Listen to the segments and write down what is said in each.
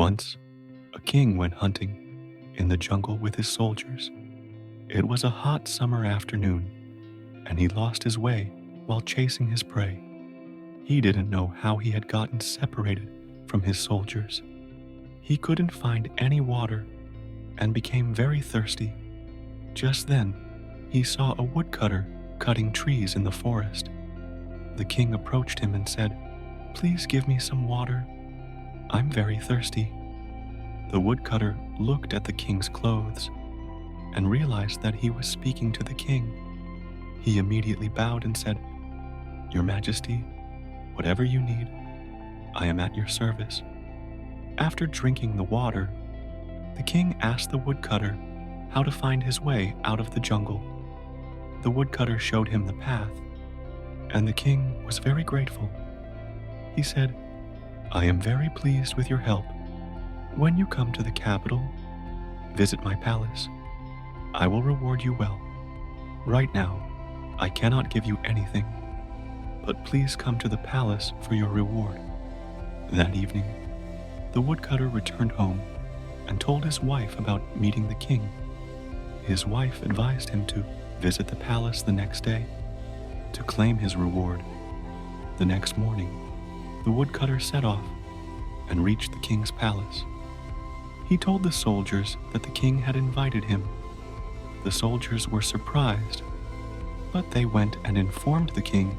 Once, a king went hunting in the jungle with his soldiers. It was a hot summer afternoon, and he lost his way while chasing his prey. He didn't know how he had gotten separated from his soldiers. He couldn't find any water and became very thirsty. Just then, he saw a woodcutter cutting trees in the forest. The king approached him and said, "Please give me some water. I'm very thirsty." The woodcutter looked at the king's clothes and realized that he was speaking to the king. He immediately bowed and said, "Your Majesty, whatever you need, I am at your service." After drinking the water, the king asked the woodcutter how to find his way out of the jungle. The woodcutter showed him the path, and the king was very grateful. He said, "I am very pleased with your help. When you come to the capital, visit my palace. I will reward you well. Right now, I cannot give you anything, but please come to the palace for your reward." That evening, the woodcutter returned home and told his wife about meeting the king. His wife advised him to visit the palace the next day to claim his reward. The next morning, the woodcutter set off and reached the king's palace. He told the soldiers that the king had invited him. The soldiers were surprised, but they went and informed the king,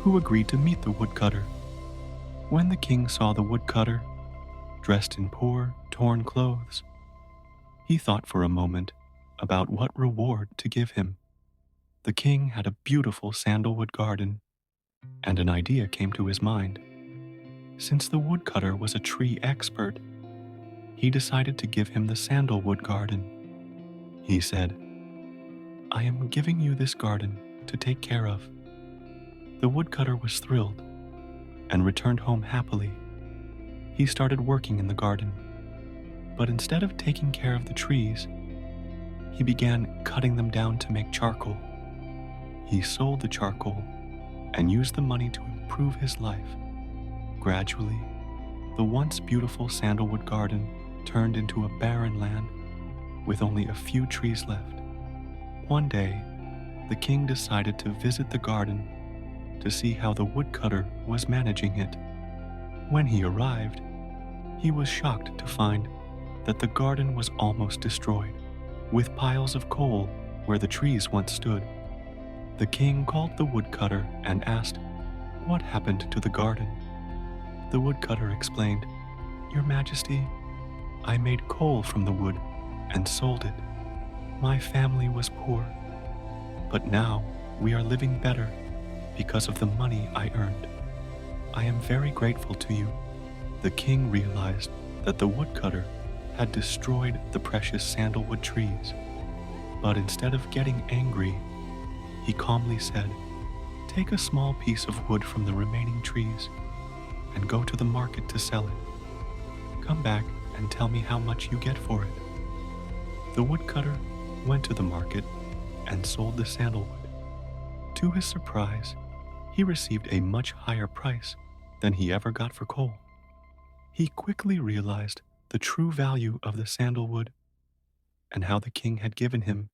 who agreed to meet the woodcutter. When the king saw the woodcutter, dressed in poor, torn clothes, he thought for a moment about what reward to give him. The king had a beautiful sandalwood garden, and an idea came to his mind. Since the woodcutter was a tree expert, he decided to give him the sandalwood garden. He said, "I am giving you this garden to take care of." The woodcutter was thrilled and returned home happily. He started working in the garden, but instead of taking care of the trees, he began cutting them down to make charcoal. He sold the charcoal and used the money to improve his life. Gradually, the once beautiful sandalwood garden turned into a barren land with only a few trees left. One day, the king decided to visit the garden to see how the woodcutter was managing it. When he arrived, he was shocked to find that the garden was almost destroyed, with piles of coal where the trees once stood. The king called the woodcutter and asked, "What happened to the garden?" The woodcutter explained, "Your Majesty, I made coal from the wood and sold it. My family was poor, but now we are living better because of the money I earned. I am very grateful to you." The king realized that the woodcutter had destroyed the precious sandalwood trees, but instead of getting angry, he calmly said, "Take a small piece of wood from the remaining trees and go to the market to sell it. Come back and tell me how much you get for it." The woodcutter went to the market and sold the sandalwood. To his surprise, he received a much higher price than he ever got for coal. He quickly realized the true value of the sandalwood and how the king had given him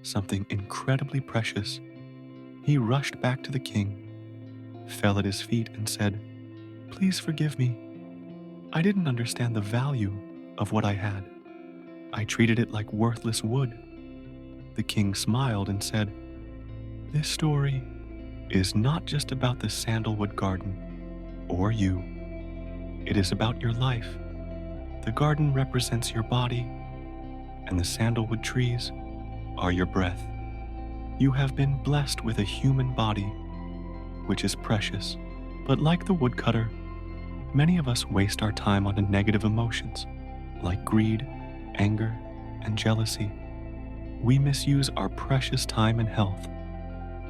something incredibly precious. He rushed back to the king, fell at his feet, and said, "Please forgive me. I didn't understand the value of what I had. I treated it like worthless wood." The king smiled and said, "This story is not just about the sandalwood garden or you. It is about your life. The garden represents your body, and the sandalwood trees are your breath. You have been blessed with a human body, which is precious. But like the woodcutter, many of us waste our time on negative emotions, like greed, anger, and jealousy. We misuse our precious time and health.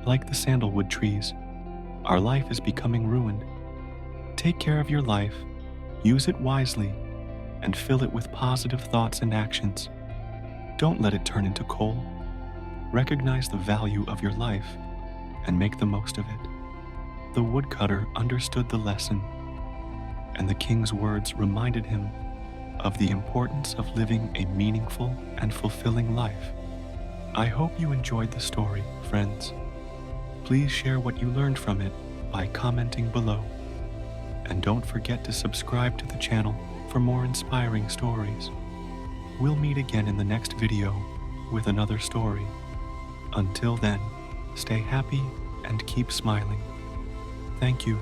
Like the sandalwood trees, our life is becoming ruined. Take care of your life, use it wisely, and fill it with positive thoughts and actions. Don't let it turn into coal. Recognize the value of your life and make the most of it." The woodcutter understood the lesson, and the king's words reminded him of the importance of living a meaningful and fulfilling life. I hope you enjoyed the story, friends. Please share what you learned from it by commenting below. And don't forget to subscribe to the channel for more inspiring stories. We'll meet again in the next video with another story. Until then, stay happy and keep smiling. Thank you.